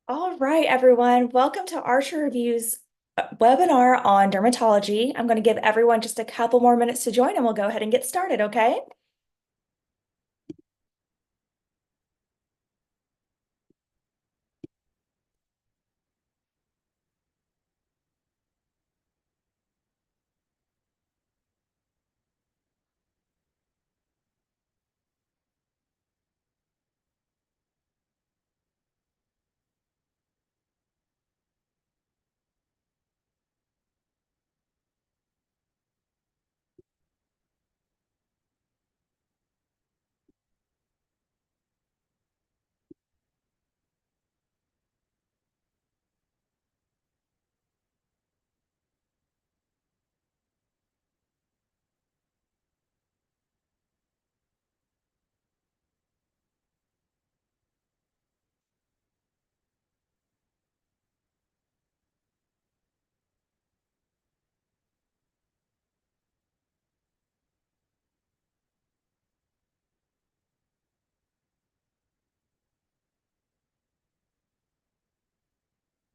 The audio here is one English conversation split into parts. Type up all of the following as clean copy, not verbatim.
All right, everyone. Welcome to Archer Review's webinar on dermatology. I'm going to give everyone just a couple more minutes to join and we'll go ahead and get started, okay?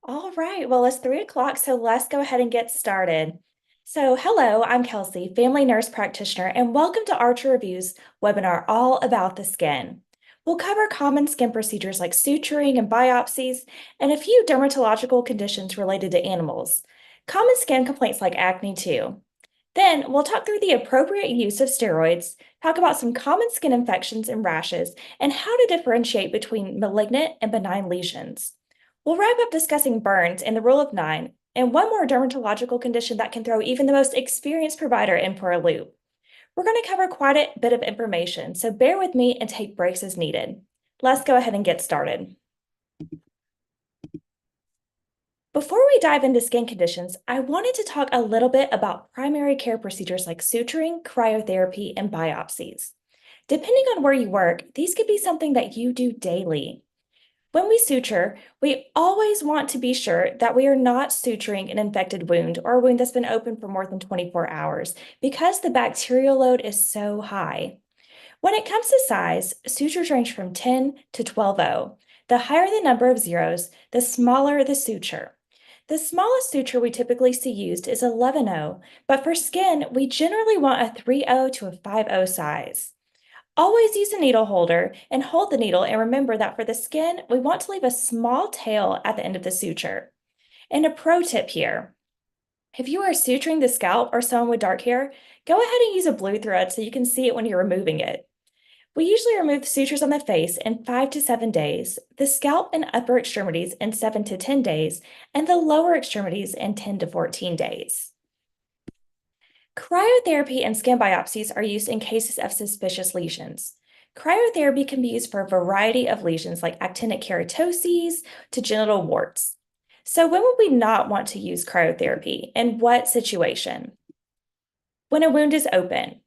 All right, well, it's 3 o'clock, so let's go ahead and get started. So, hello, I'm Kelsey, family nurse practitioner, and welcome to Archer Review's webinar all about the skin. We'll cover common skin procedures like suturing and biopsies, and a few dermatological conditions related to animals. Common skin complaints like acne, too. Then we'll talk through the appropriate use of steroids, talk about some common skin infections and rashes, and how to differentiate between malignant and benign lesions. We'll wrap up discussing burns and the rule of nine, and one more dermatological condition that can throw even the most experienced provider in for a loop. We're going to cover quite a bit of information, so bear with me and take breaks as needed. Let's go ahead and get started. Before we dive into skin conditions, I wanted to talk a little bit about primary care procedures like suturing, cryotherapy, and biopsies. Depending on where you work, these could be something that you do daily. When we suture, we always want to be sure that we are not suturing an infected wound or a wound that's been open for more than 24 hours because the bacterial load is so high. When it comes to size, sutures range from 10 to 12O. The higher the number of zeros, the smaller the suture. The smallest suture we typically see used is 11O, but for skin, we generally want a 3O to a 5O size. Always use a needle holder and hold the needle, and remember that for the skin, we want to leave a small tail at the end of the suture. And a pro tip here. If you are suturing the scalp or someone with dark hair, go ahead and use a blue thread so you can see it when you're removing it. We usually remove sutures on the face in 5 to 7 days, the scalp and upper extremities in 7 to 10 days, and the lower extremities in 10 to 14 days. Cryotherapy and skin biopsies are used in cases of suspicious lesions. Cryotherapy can be used for a variety of lesions like actinic keratoses to genital warts. So when would we not want to use cryotherapy? In what situation? When a wound is open.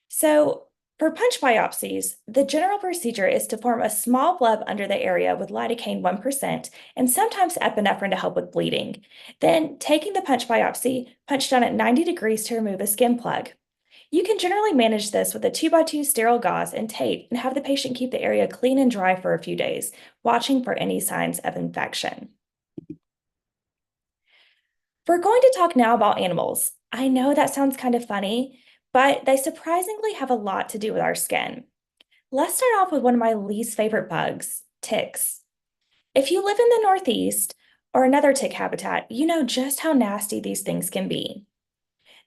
So for punch biopsies, the general procedure is to form a small bleb under the area with lidocaine 1% and sometimes epinephrine to help with bleeding. Then, taking the punch biopsy, punch down at 90 degrees to remove a skin plug. You can generally manage this with a 2x2 sterile gauze and tape and have the patient keep the area clean and dry for a few days, watching for any signs of infection. We're going to talk now about animals. I know that sounds kind of funny, but they surprisingly have a lot to do with our skin. Let's start off with one of my least favorite bugs, ticks. If you live in the Northeast or another tick habitat, you know just how nasty these things can be.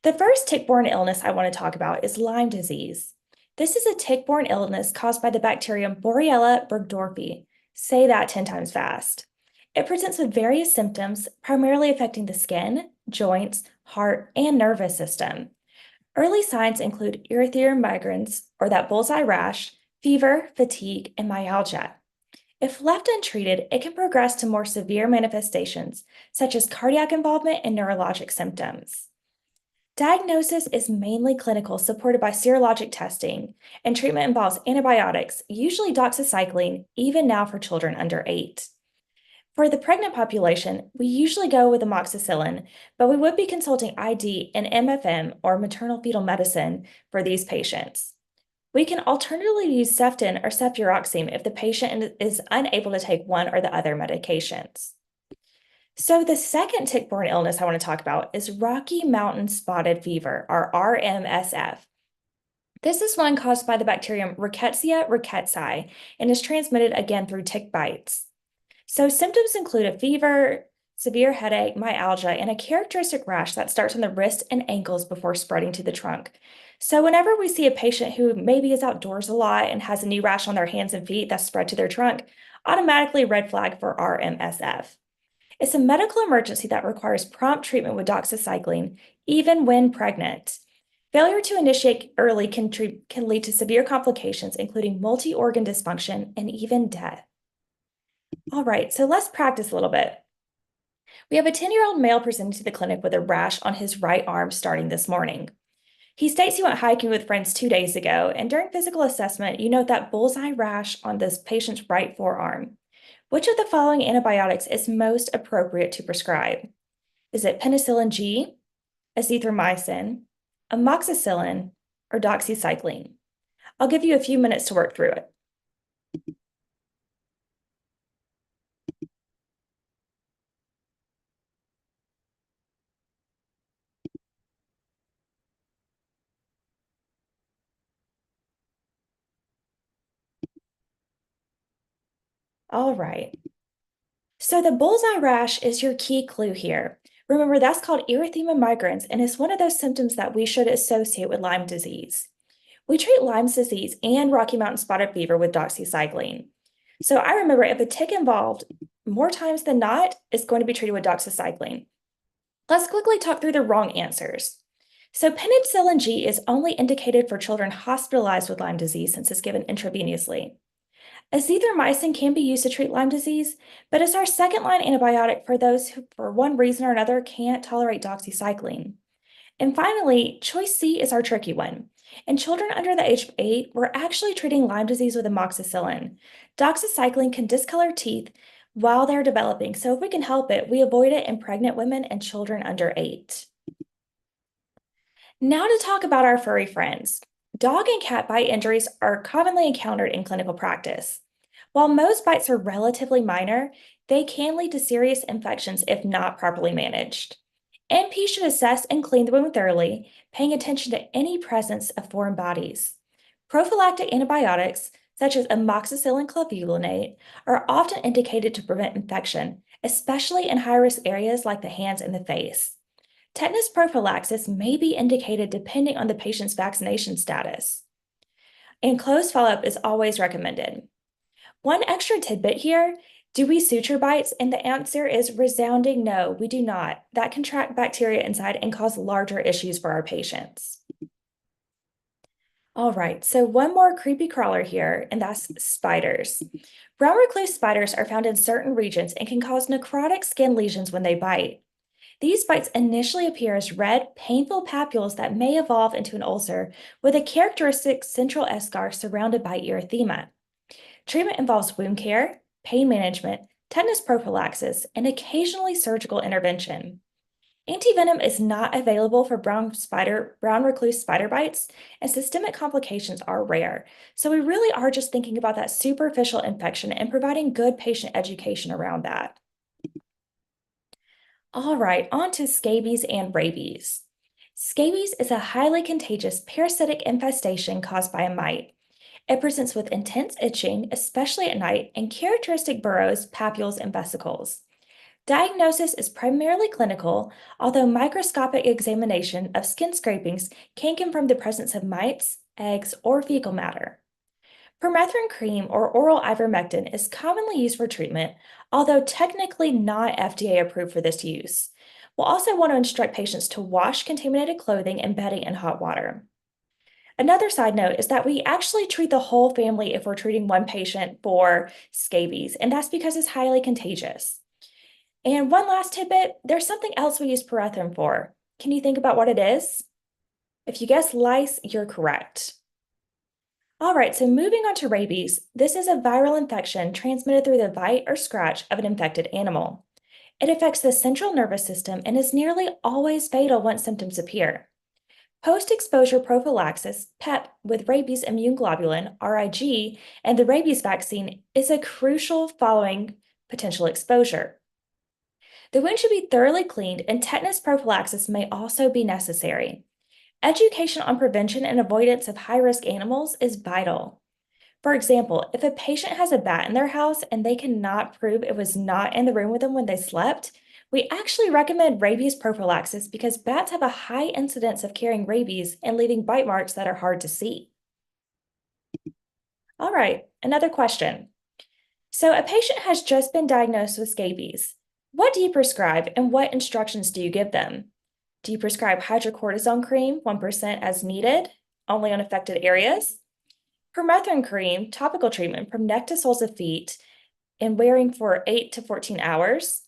The first tick-borne illness I want to talk about is Lyme disease. This is a tick-borne illness caused by the bacterium Borrelia burgdorferi. Say that 10 times fast. It presents with various symptoms, primarily affecting the skin, joints, heart, and nervous system. Early signs include erythema migrans, or that bullseye rash, fever, fatigue, and myalgia. If left untreated, it can progress to more severe manifestations, such as cardiac involvement and neurologic symptoms. Diagnosis is mainly clinical, supported by serologic testing, and treatment involves antibiotics, usually doxycycline, even now for children under 8. For the pregnant population, we usually go with amoxicillin, but we would be consulting ID and MFM or maternal fetal medicine for these patients. We can alternatively use Ceftin or ceftriaxone if the patient is unable to take one or the other medications. So, the second tick-borne illness I want to talk about is Rocky Mountain Spotted Fever, or RMSF. This is one caused by the bacterium Rickettsia rickettsii and is transmitted again through tick bites. So, symptoms include a fever, severe headache, myalgia, and a characteristic rash that starts on the wrist and ankles before spreading to the trunk. So, whenever we see a patient who maybe is outdoors a lot and has a new rash on their hands and feet that's spread to their trunk, automatically red flag for RMSF. It's a medical emergency that requires prompt treatment with doxycycline, even when pregnant. Failure to initiate early can lead to severe complications, including multi-organ dysfunction and even death. All right, so let's practice a little bit. We have a 10-year-old male presenting to the clinic with a rash on his right arm starting this morning. He states he went hiking with friends 2 days ago, and during physical assessment, you note that bullseye rash on this patient's right forearm. Which of the following antibiotics is most appropriate to prescribe? Is it penicillin G, azithromycin, amoxicillin, or doxycycline? I'll give you a few minutes to work through it. All right. So the bullseye rash is your key clue here. Remember, that's called erythema migrans, and it's one of those symptoms that we should associate with Lyme disease. We treat Lyme disease and Rocky Mountain spotted fever with doxycycline. So I remember if a tick involved, more times than not, is going to be treated with doxycycline. Let's quickly talk through the wrong answers. So penicillin G is only indicated for children hospitalized with Lyme disease since it's given intravenously. Azithromycin can be used to treat Lyme disease, but it's our second-line antibiotic for those who, for one reason or another, can't tolerate doxycycline. And finally, choice C is our tricky one. In children under the age of 8, we're actually treating Lyme disease with amoxicillin. Doxycycline can discolor teeth while they're developing, so if we can help it, we avoid it in pregnant women and children under 8. Now to talk about our furry friends. Dog and cat bite injuries are commonly encountered in clinical practice. While most bites are relatively minor, they can lead to serious infections if not properly managed. NP should assess and clean the wound thoroughly, paying attention to any presence of foreign bodies. Prophylactic antibiotics, such as amoxicillin clavulanate, are often indicated to prevent infection, especially in high-risk areas like the hands and the face. Tetanus prophylaxis may be indicated depending on the patient's vaccination status. And close follow-up is always recommended. One extra tidbit here, do we suture bites? And the answer is resounding no, we do not. That can trap bacteria inside and cause larger issues for our patients. All right, so one more creepy crawler here, and that's spiders. Brown recluse spiders are found in certain regions and can cause necrotic skin lesions when they bite. These bites initially appear as red, painful papules that may evolve into an ulcer with a characteristic central eschar surrounded by erythema. Treatment involves wound care, pain management, tetanus prophylaxis, and occasionally surgical intervention. Antivenom is not available for brown recluse spider bites, and systemic complications are rare. So we really are just thinking about that superficial infection and providing good patient education around that. All right, on to scabies and rabies. Scabies is a highly contagious parasitic infestation caused by a mite. It presents with intense itching, especially at night, and characteristic burrows, papules, and vesicles. Diagnosis is primarily clinical, although microscopic examination of skin scrapings can confirm the presence of mites, eggs, or fecal matter. Permethrin cream or oral ivermectin is commonly used for treatment, although technically not FDA approved for this use. We'll also want to instruct patients to wash contaminated clothing and bedding in hot water. Another side note is that we actually treat the whole family if we're treating one patient for scabies, and that's because it's highly contagious. And one last tidbit, there's something else we use permethrin for. Can you think about what it is? If you guess lice, you're correct. All right, so moving on to rabies, this is a viral infection transmitted through the bite or scratch of an infected animal. It affects the central nervous system and is nearly always fatal once symptoms appear. Post-exposure prophylaxis, PEP, with rabies immune globulin, RIG, and the rabies vaccine is a crucial following potential exposure. The wound should be thoroughly cleaned, and tetanus prophylaxis may also be necessary. Education on prevention and avoidance of high-risk animals is vital. For example, if a patient has a bat in their house and they cannot prove it was not in the room with them when they slept, we actually recommend rabies prophylaxis because bats have a high incidence of carrying rabies and leaving bite marks that are hard to see. All right, another question. So, a patient has just been diagnosed with scabies. What do you prescribe and what instructions do you give them? Do you prescribe hydrocortisone cream 1% as needed, only on affected areas? Permethrin cream, topical treatment from neck to soles of feet and wearing for 8 to 14 hours,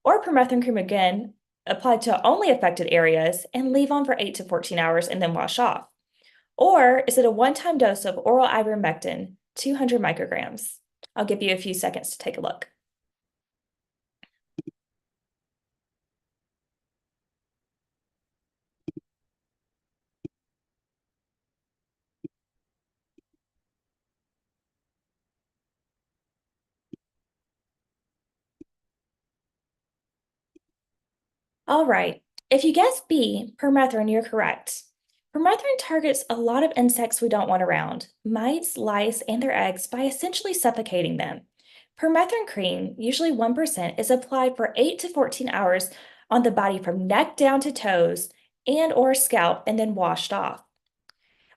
or permethrin cream again, applied to only affected areas and leave on for 8 to 14 hours and then wash off. Or is it a one-time dose of oral ivermectin, 200 micrograms? I'll give you a few seconds to take a look. All right, if you guessed B, permethrin, you're correct. Permethrin targets a lot of insects we don't want around, mites, lice, and their eggs, by essentially suffocating them. Permethrin cream, usually 1%, is applied for 8 to 14 hours on the body from neck down to toes and or scalp and then washed off.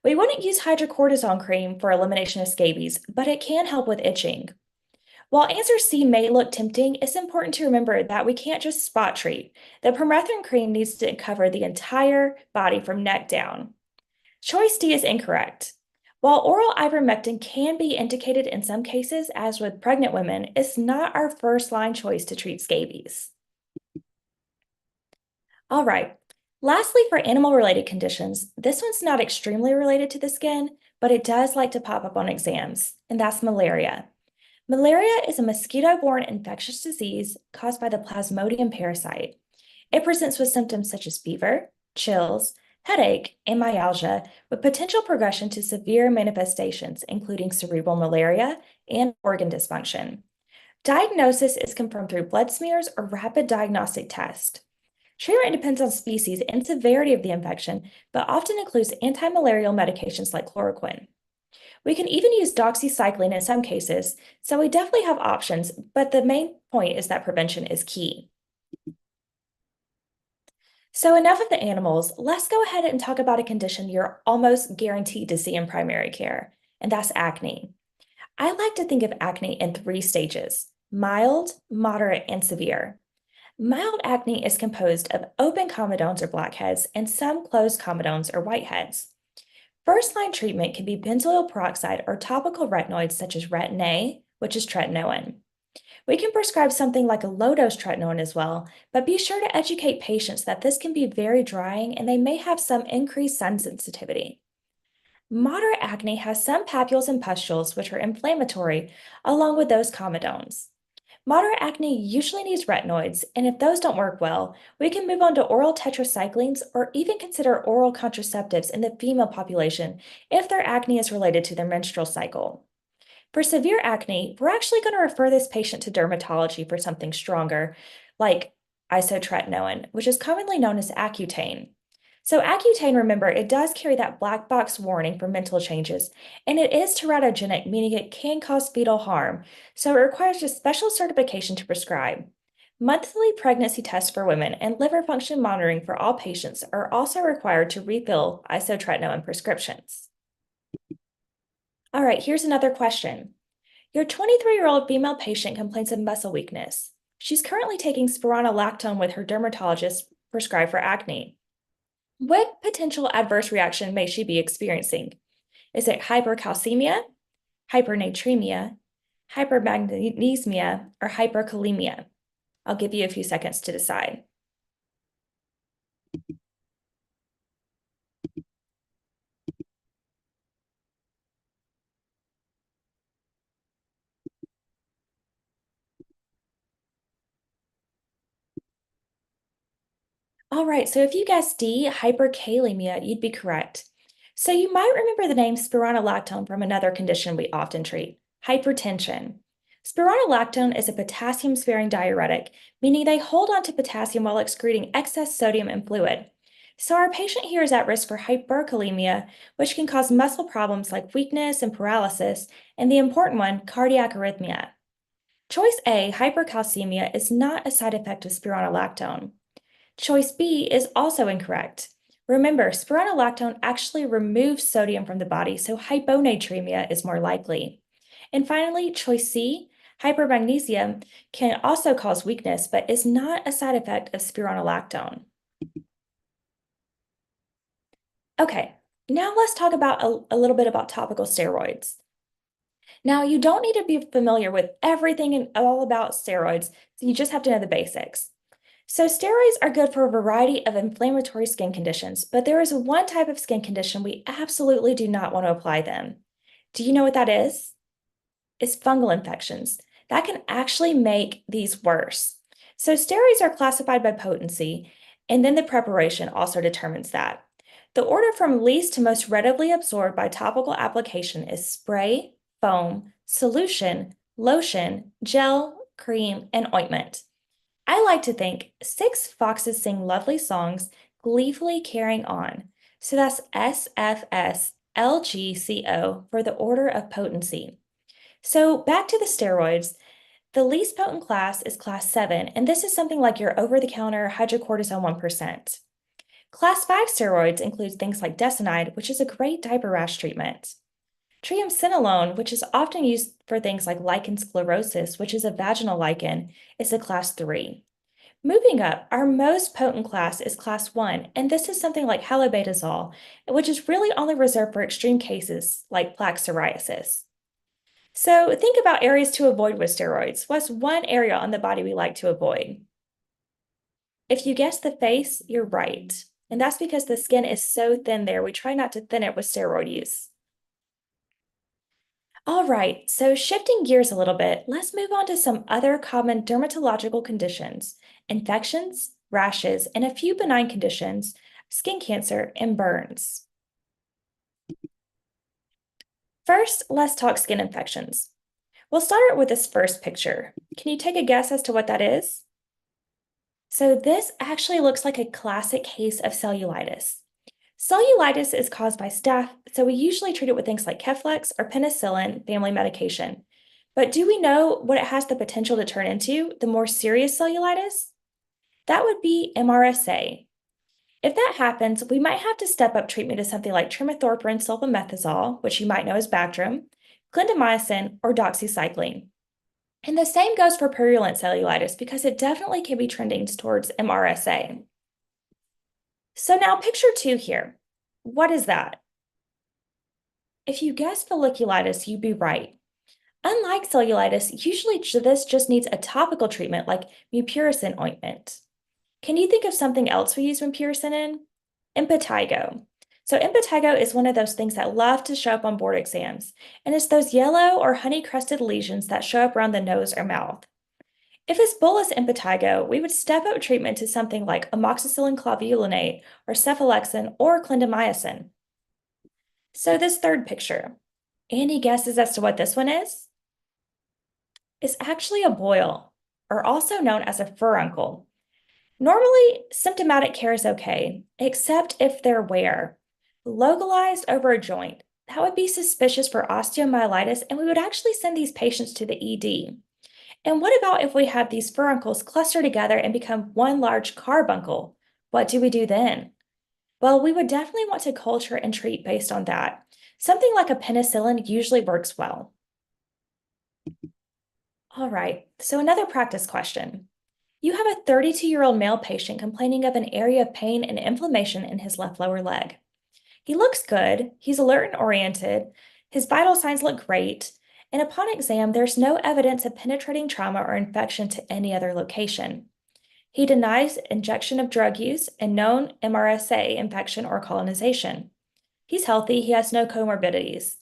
We wouldn't use hydrocortisone cream for elimination of scabies, but it can help with itching. While answer C may look tempting, it's important to remember that we can't just spot treat. The permethrin cream needs to cover the entire body from neck down. Choice D is incorrect. While oral ivermectin can be indicated in some cases, as with pregnant women, it's not our first line choice to treat scabies. All right. Lastly, for animal-related conditions, this one's not extremely related to the skin, but it does like to pop up on exams, and that's malaria. Malaria is a mosquito-borne infectious disease caused by the Plasmodium parasite. It presents with symptoms such as fever, chills, headache, and myalgia, with potential progression to severe manifestations, including cerebral malaria and organ dysfunction. Diagnosis is confirmed through blood smears or rapid diagnostic tests. Treatment depends on species and severity of the infection, but often includes anti-malarial medications like chloroquine. We can even use doxycycline in some cases, so we definitely have options, but the main point is that prevention is key. So enough of the animals, let's go ahead and talk about a condition you're almost guaranteed to see in primary care, and that's acne. I like to think of acne in 3 stages: mild, moderate, and severe. Mild acne is composed of open comedones or blackheads and some closed comedones or whiteheads. First-line treatment can be benzoyl peroxide or topical retinoids such as Retin A, which is tretinoin. We can prescribe something like a low-dose tretinoin as well, but be sure to educate patients that this can be very drying and they may have some increased sun sensitivity. Moderate acne has some papules and pustules, which are inflammatory, along with those comedones. Moderate acne usually needs retinoids, and if those don't work well, we can move on to oral tetracyclines or even consider oral contraceptives in the female population if their acne is related to their menstrual cycle. For severe acne, we're actually going to refer this patient to dermatology for something stronger, like isotretinoin, which is commonly known as Accutane. So Accutane, remember, it does carry that black box warning for mental changes, and it is teratogenic, meaning it can cause fetal harm, so it requires a special certification to prescribe. Monthly pregnancy tests for women and liver function monitoring for all patients are also required to refill isotretinoin prescriptions. All right, here's another question. Your 23-year-old female patient complains of muscle weakness. She's currently taking spironolactone with her dermatologist prescribed for acne. What potential adverse reaction may she be experiencing? Is it hypercalcemia, hypernatremia, hypermagnesemia, or hyperkalemia? I'll give you a few seconds to decide. All right, so if you guessed D, hyperkalemia, you'd be correct. So you might remember the name spironolactone from another condition we often treat, hypertension. Spironolactone is a potassium-sparing diuretic, meaning they hold on to potassium while excreting excess sodium and fluid. So our patient here is at risk for hyperkalemia, which can cause muscle problems like weakness and paralysis, and the important one, cardiac arrhythmia. Choice A, hypercalcemia, is not a side effect of spironolactone. Choice B is also incorrect. Remember, spironolactone actually removes sodium from the body, so hyponatremia is more likely. And finally, choice C, hypermagnesium, can also cause weakness, but is not a side effect of spironolactone. Okay, now let's talk about a little bit about topical steroids. Now, you don't need to be familiar with everything and all about steroids, so you just have to know the basics. So, steroids are good for a variety of inflammatory skin conditions, but there is one type of skin condition we absolutely do not want to apply them. Do you know what that is? It's fungal infections. That can actually make these worse. So, steroids are classified by potency, and then the preparation also determines that. The order from least to most readily absorbed by topical application is spray, foam, solution, lotion, gel, cream, and ointment. I like to think 6 foxes sing lovely songs, gleefully carrying on. So that's SFSLGCO for the order of potency. So back to the steroids. The least potent class is class 7, and this is something like your over-the-counter hydrocortisone 1%. Class 5 steroids include things like desinide, which is a great diaper rash treatment. Triamcinolone, which is often used for things like lichen sclerosis, which is a vaginal lichen, is a class 3. Moving up, our most potent class is class 1, and this is something like halobetazole, which is really only reserved for extreme cases like plaque psoriasis. So think about areas to avoid with steroids. What's one area on the body we like to avoid? If you guess the face, you're right. And that's because the skin is so thin there, we try not to thin it with steroid use. All right, so shifting gears a little bit, let's move on to some other common dermatological conditions: infections, rashes, and a few benign conditions, skin cancer, and burns. First, let's talk skin infections. We'll start with this first picture. Can you take a guess as to what that is? So this actually looks like a classic case of cellulitis. Cellulitis is caused by staph, so we usually treat it with things like Keflex or penicillin family medication. But do we know what it has the potential to turn into, the more serious cellulitis? That would be MRSA. If that happens, we might have to step up treatment to something like trimethoprim sulfamethasol, which you might know as Bactrim, clindamycin, or doxycycline. And the same goes for purulent cellulitis because it definitely can be trending towards MRSA. So now picture 2 here. What is that? If you guessed folliculitis, you'd be right. Unlike cellulitis, usually this just needs a topical treatment like mupirocin ointment. Can you think of something else we use mupirocin in? Impetigo. So impetigo is one of those things that love to show up on board exams, and it's those yellow or honey-crusted lesions that show up around the nose or mouth. If it's bullous impetigo, we would step up treatment to something like amoxicillin clavulanate or cephalexin or clindamycin. So this third picture, any guesses as to what this one is? It's actually a boil, or also known as a furuncle. Normally, symptomatic care is okay, except if they're where? Localized over a joint. That would be suspicious for osteomyelitis, and we would actually send these patients to the ED. And what about if we have these furuncles cluster together and become one large carbuncle? What do we do then? Well, we would definitely want to culture and treat based on that. Something like a penicillin usually works well. All right, so another practice question. You have a 32-year-old male patient complaining of an area of pain and inflammation in his left lower leg. He looks good, he's alert and oriented, his vital signs look great, and upon exam, there's no evidence of penetrating trauma or infection to any other location. He denies injection of drug use and known MRSA infection or colonization. He's healthy, he has no comorbidities.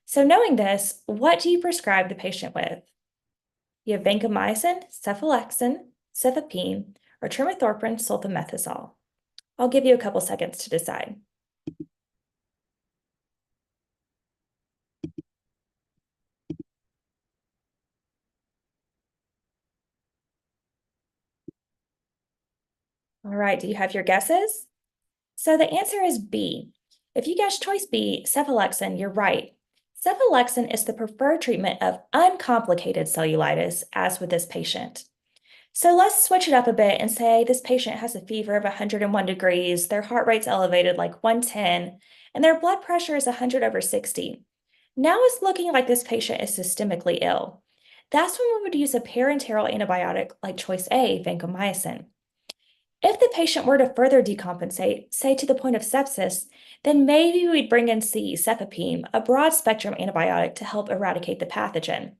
So knowing this, what do you prescribe the patient with? You have vancomycin, cephalexin, cefepime, or trimethoprim sulfamethasol. I'll give you a couple seconds to decide. All right, do you have your guesses? So the answer is B. If you guessed choice B, cephalexin, you're right. Cephalexin is the preferred treatment of uncomplicated cellulitis, as with this patient. So let's switch it up a bit and say this patient has a fever of 101 degrees, their heart rate's elevated like 110, and their blood pressure is 100 over 60. Now it's looking like this patient is systemically ill. That's when we would use a parenteral antibiotic like choice A, vancomycin. If the patient were to further decompensate, say to the point of sepsis, then maybe we'd bring in C, cefepime, a broad spectrum antibiotic to help eradicate the pathogen.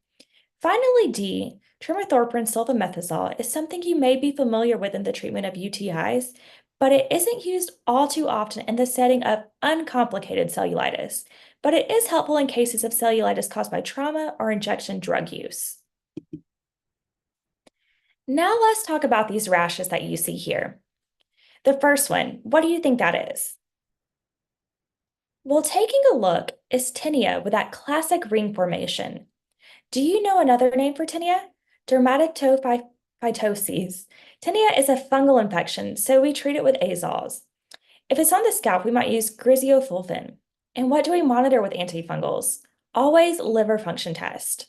Finally, D, trimethorphan sulfamethoxazole is something you may be familiar with in the treatment of UTIs, but it isn't used all too often in the setting of uncomplicated cellulitis, but it is helpful in cases of cellulitis caused by trauma or injection drug use. Now let's talk about these rashes that you see here. The first one, what do you think that is? Well, taking a look is tinea with that classic ring formation. Do you know another name for tinea? Dermatophytosis. Tinea is a fungal infection, so we treat it with azoles. If it's on the scalp, we might use griseofulvin. And what do we monitor with antifungals? Always liver function test.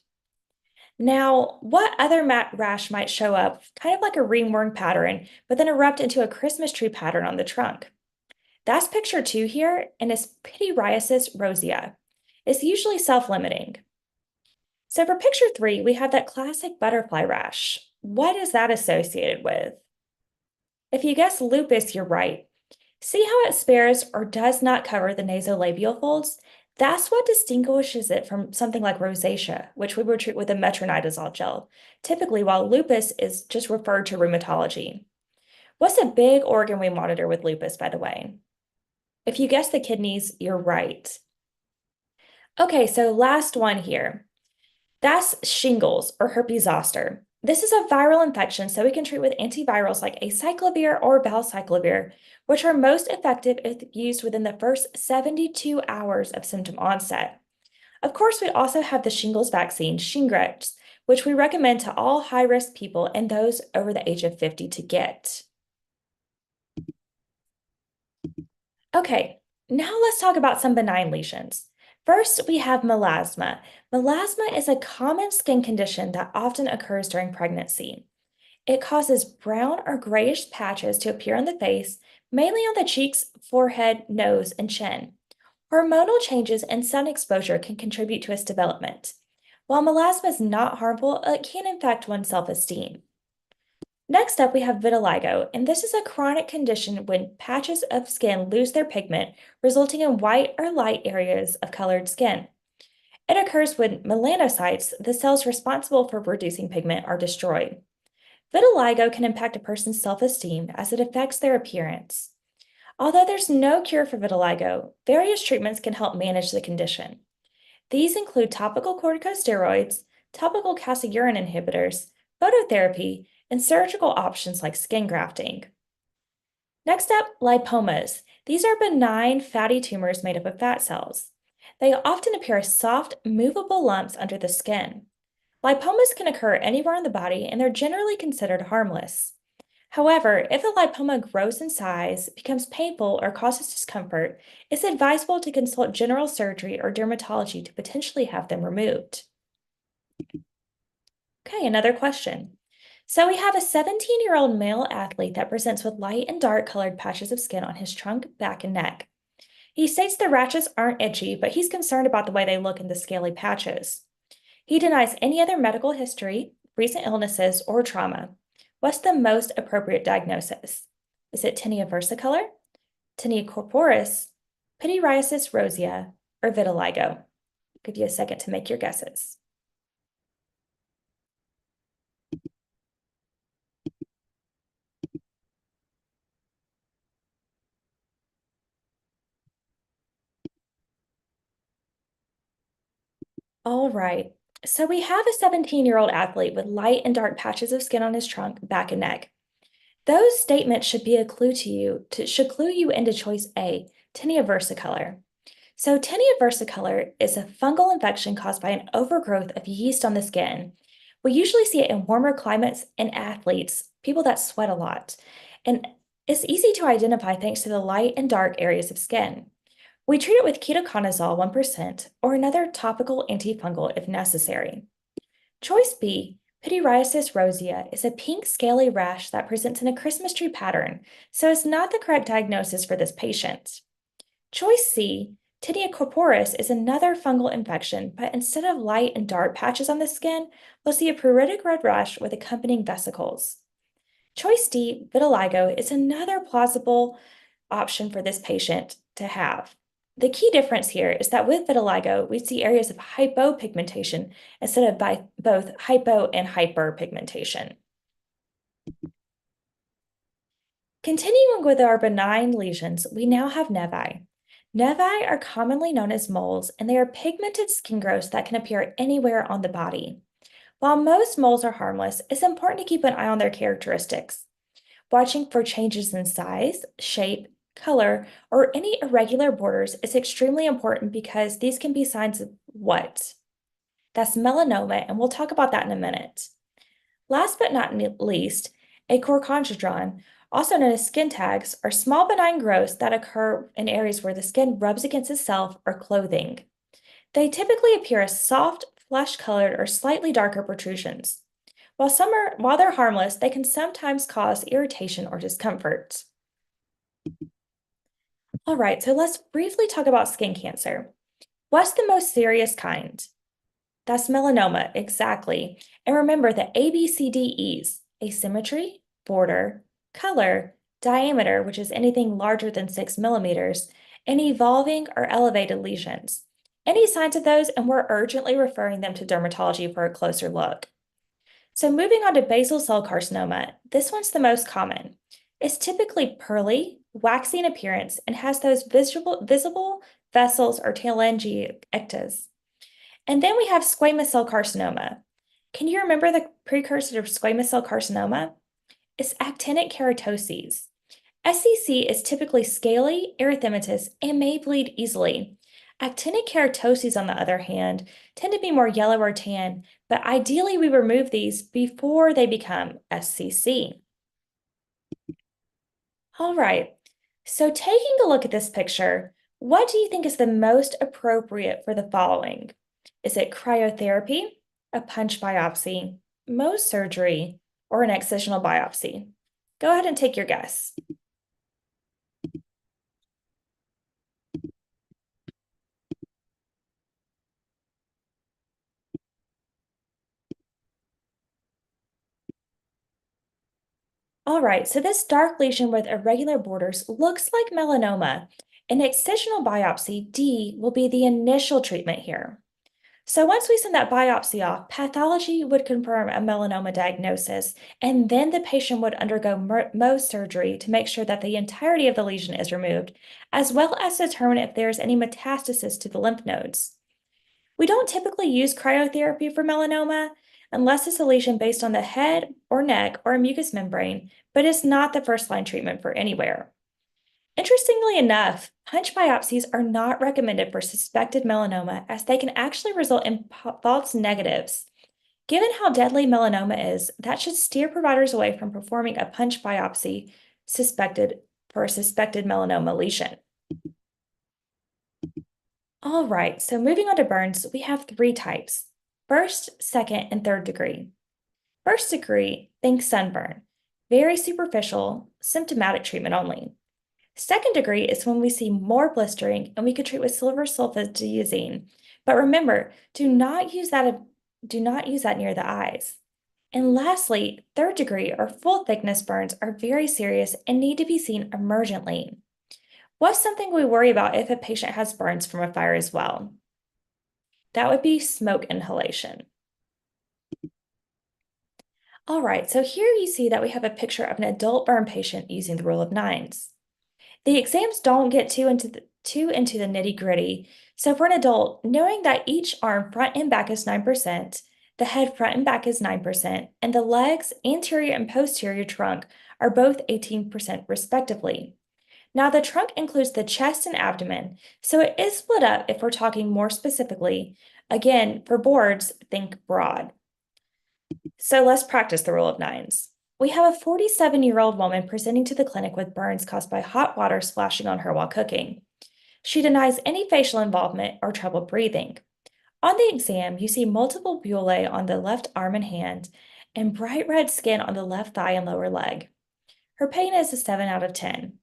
Now, what other rash might show up, kind of like a ringworm pattern, but then erupt into a Christmas tree pattern on the trunk? That's picture 2 here, and it's pityriasis rosea. It's usually self-limiting. So for picture 3, we have that classic butterfly rash. What is that associated with? If you guess lupus, you're right. See how it spares or does not cover the nasolabial folds? That's what distinguishes it from something like rosacea, which we would treat with a metronidazole gel, typically while lupus is just referred to rheumatology. What's a big organ we monitor with lupus, by the way? If you guess the kidneys, you're right. Okay, so last one here. That's shingles or herpes zoster. This is a viral infection, so we can treat with antivirals like acyclovir or valcyclovir, which are most effective if used within the first 72 hours of symptom onset. Of course, we also have the shingles vaccine, Shingrix, which we recommend to all high-risk people and those over the age of 50 to get. Okay, now let's talk about some benign lesions. First, we have melasma. Melasma is a common skin condition that often occurs during pregnancy. It causes brown or grayish patches to appear on the face, mainly on the cheeks, forehead, nose, and chin. Hormonal changes and sun exposure can contribute to its development. While melasma is not harmful, it can affect one's self-esteem. Next up, we have vitiligo, and this is a chronic condition when patches of skin lose their pigment, resulting in white or light areas of colored skin. It occurs when melanocytes, the cells responsible for producing pigment, are destroyed. Vitiligo can impact a person's self-esteem as it affects their appearance. Although there's no cure for vitiligo, various treatments can help manage the condition. These include topical corticosteroids, topical calcineurin inhibitors, phototherapy, and surgical options like skin grafting. Next up, lipomas. These are benign fatty tumors made up of fat cells. They often appear as soft, movable lumps under the skin. Lipomas can occur anywhere in the body and they're generally considered harmless. However, if a lipoma grows in size, becomes painful, or causes discomfort, it's advisable to consult general surgery or dermatology to potentially have them removed. Okay, another question. So we have a 17-year-old male athlete that presents with light and dark colored patches of skin on his trunk, back, and neck. He states the rashes aren't itchy, but he's concerned about the way they look in the scaly patches. He denies any other medical history, recent illnesses, or trauma. What's the most appropriate diagnosis? Is it tinea versicolor, tinea corporis, pityriasis rosea, or vitiligo? I'll give you a second to make your guesses. All right, so we have a 17-year-old athlete with light and dark patches of skin on his trunk, back, and neck. Those statements should be a clue to you, should clue you into choice A, tinea versicolor. So tinea versicolor is a fungal infection caused by an overgrowth of yeast on the skin. We usually see it in warmer climates in athletes, people that sweat a lot. And it's easy to identify thanks to the light and dark areas of skin. We treat it with ketoconazole 1% or another topical antifungal if necessary. Choice B, pityriasis rosea, is a pink scaly rash that presents in a Christmas tree pattern, so it's not the correct diagnosis for this patient. Choice C, tinea corporis, is another fungal infection, but instead of light and dark patches on the skin, we'll see a pruritic red rash with accompanying vesicles. Choice D, vitiligo, is another plausible option for this patient to have. The key difference here is that with vitiligo, we see areas of hypopigmentation instead of both hypo and hyperpigmentation. Continuing with our benign lesions, we now have nevi. Nevi are commonly known as moles, and they are pigmented skin growths that can appear anywhere on the body. While most moles are harmless, it's important to keep an eye on their characteristics. Watching for changes in size, shape, color, or any irregular borders is extremely important because these can be signs of what? That's melanoma, and we'll talk about that in a minute. Last but not least, achondrochondron, also known as skin tags, are small benign growths that occur in areas where the skin rubs against itself or clothing. They typically appear as soft, flesh-colored, or slightly darker protrusions. While they're harmless, they can sometimes cause irritation or discomfort. All right, so let's briefly talk about skin cancer. What's the most serious kind? That's melanoma, exactly. And remember the ABCDEs: asymmetry, border, color, diameter, which is anything larger than 6 millimeters, and evolving or elevated lesions. Any signs of those, and we're urgently referring them to dermatology for a closer look. So moving on to basal cell carcinoma, this one's the most common. It's typically pearly, waxy in appearance, and has those visible vessels or telangiectas. And then we have squamous cell carcinoma. Can you remember the precursor of squamous cell carcinoma? It's actinic keratoses. SCC is typically scaly, erythematous, and may bleed easily. Actinic keratoses, on the other hand, tend to be more yellow or tan, but ideally we remove these before they become SCC. All right, so taking a look at this picture, what do you think is the most appropriate for the following? Is it cryotherapy, a punch biopsy, Mohs surgery, or an excisional biopsy? Go ahead and take your guess. All right, so this dark lesion with irregular borders looks like melanoma. An excisional biopsy, D, will be the initial treatment here. So once we send that biopsy off, pathology would confirm a melanoma diagnosis, and then the patient would undergo Mohs surgery to make sure that the entirety of the lesion is removed, as well as determine if there's any metastasis to the lymph nodes. We don't typically use cryotherapy for melanoma unless it's a lesion based on the head or neck or a mucous membrane, but it's not the first-line treatment for anywhere. Interestingly enough, punch biopsies are not recommended for suspected melanoma as they can actually result in false negatives. Given how deadly melanoma is, that should steer providers away from performing a punch biopsy for a suspected melanoma lesion. All right, so moving on to burns, we have 3 types: first, second, and third degree. First degree, think sunburn, very superficial, symptomatic treatment only. Second degree is when we see more blistering and we could treat with silver sulfadiazine. But remember, do not use that near the eyes. And lastly, third degree or full thickness burns are very serious and need to be seen emergently. What's something we worry about if a patient has burns from a fire as well? That would be smoke inhalation. All right, so here you see that we have a picture of an adult burn patient using the rule of nines. The exams don't get too into the nitty-gritty. So for an adult, knowing that each arm front and back is 9%, the head front and back is 9%, and the legs, anterior and posterior trunk, are both 18% respectively. Now, the trunk includes the chest and abdomen, so it is split up if we're talking more specifically. Again, for boards, think broad. So let's practice the rule of nines. We have a 47-year-old woman presenting to the clinic with burns caused by hot water splashing on her while cooking. She denies any facial involvement or trouble breathing. On the exam, you see multiple bullae on the left arm and hand, and bright red skin on the left thigh and lower leg. Her pain is a 7 out of 10.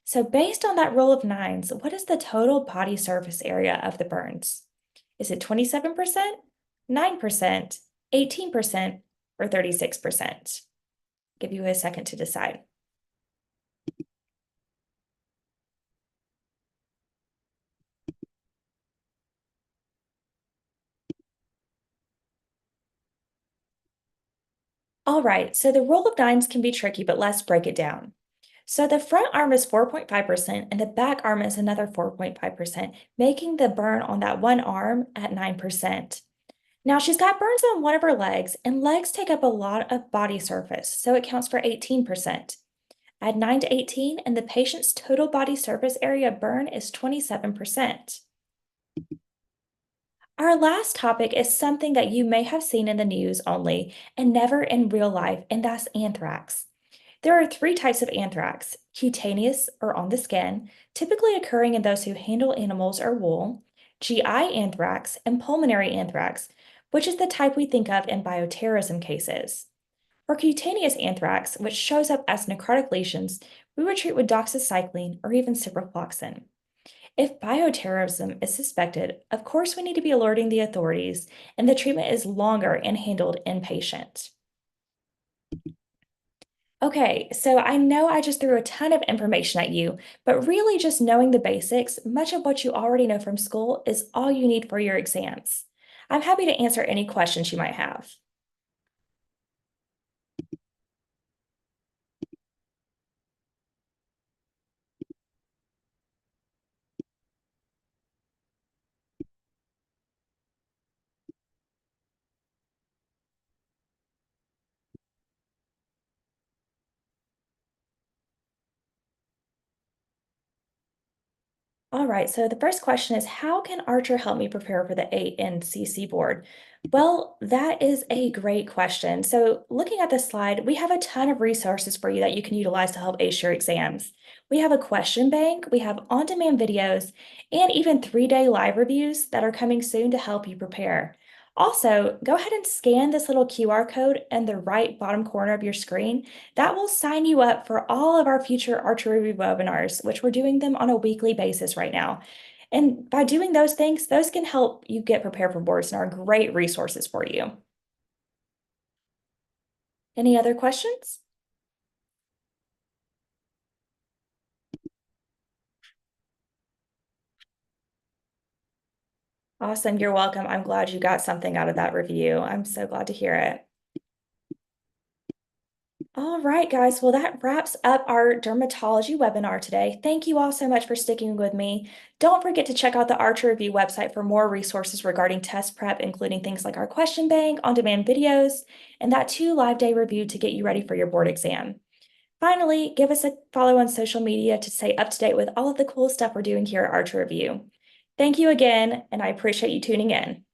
So based on that rule of nines, what is the total body surface area of the burns? Is it 27%, 9%, 18%, or 36%? Give you a second to decide. All right, so the rule of nines can be tricky, but let's break it down. So the front arm is 4.5% and the back arm is another 4.5%, making the burn on that one arm at 9%. Now she's got burns on one of her legs, and legs take up a lot of body surface, so it counts for 18%. Add 9 to 18, and the patient's total body surface area burn is 27%. Our last topic is something that you may have seen in the news only and never in real life, and that's anthrax. There are three types of anthrax: cutaneous or on the skin, typically occurring in those who handle animals or wool, GI anthrax, and pulmonary anthrax, which is the type we think of in bioterrorism cases. For cutaneous anthrax, which shows up as necrotic lesions, we would treat with doxycycline or even ciprofloxacin. If bioterrorism is suspected, of course we need to be alerting the authorities, and the treatment is longer and handled inpatient. Okay, so I know I just threw a ton of information at you, but really just knowing the basics, much of what you already know from school, is all you need for your exams. I'm happy to answer any questions you might have. All right, so the first question is, how can Archer help me prepare for the ANCC board? Well, that is a great question. So looking at this slide, we have a ton of resources for you that you can utilize to help ace your exams. We have a question bank, we have on-demand videos, and even 3-day live reviews that are coming soon to help you prepare. Also, go ahead and scan this little QR code in the right bottom corner of your screen. That will sign you up for all of our future archery review webinars, which we're doing them on a weekly basis right now. And by doing those things, those can help you get prepared for boards and are great resources for you. Any other questions? Awesome, you're welcome. I'm glad you got something out of that review. I'm so glad to hear it. All right, guys. Well, that wraps up our dermatology webinar today. Thank you all so much for sticking with me. Don't forget to check out the Archer Review website for more resources regarding test prep, including things like our question bank, on-demand videos, and that 2 live day review to get you ready for your board exam. Finally, give us a follow on social media to stay up to date with all of the cool stuff we're doing here at Archer Review. Thank you again, and I appreciate you tuning in.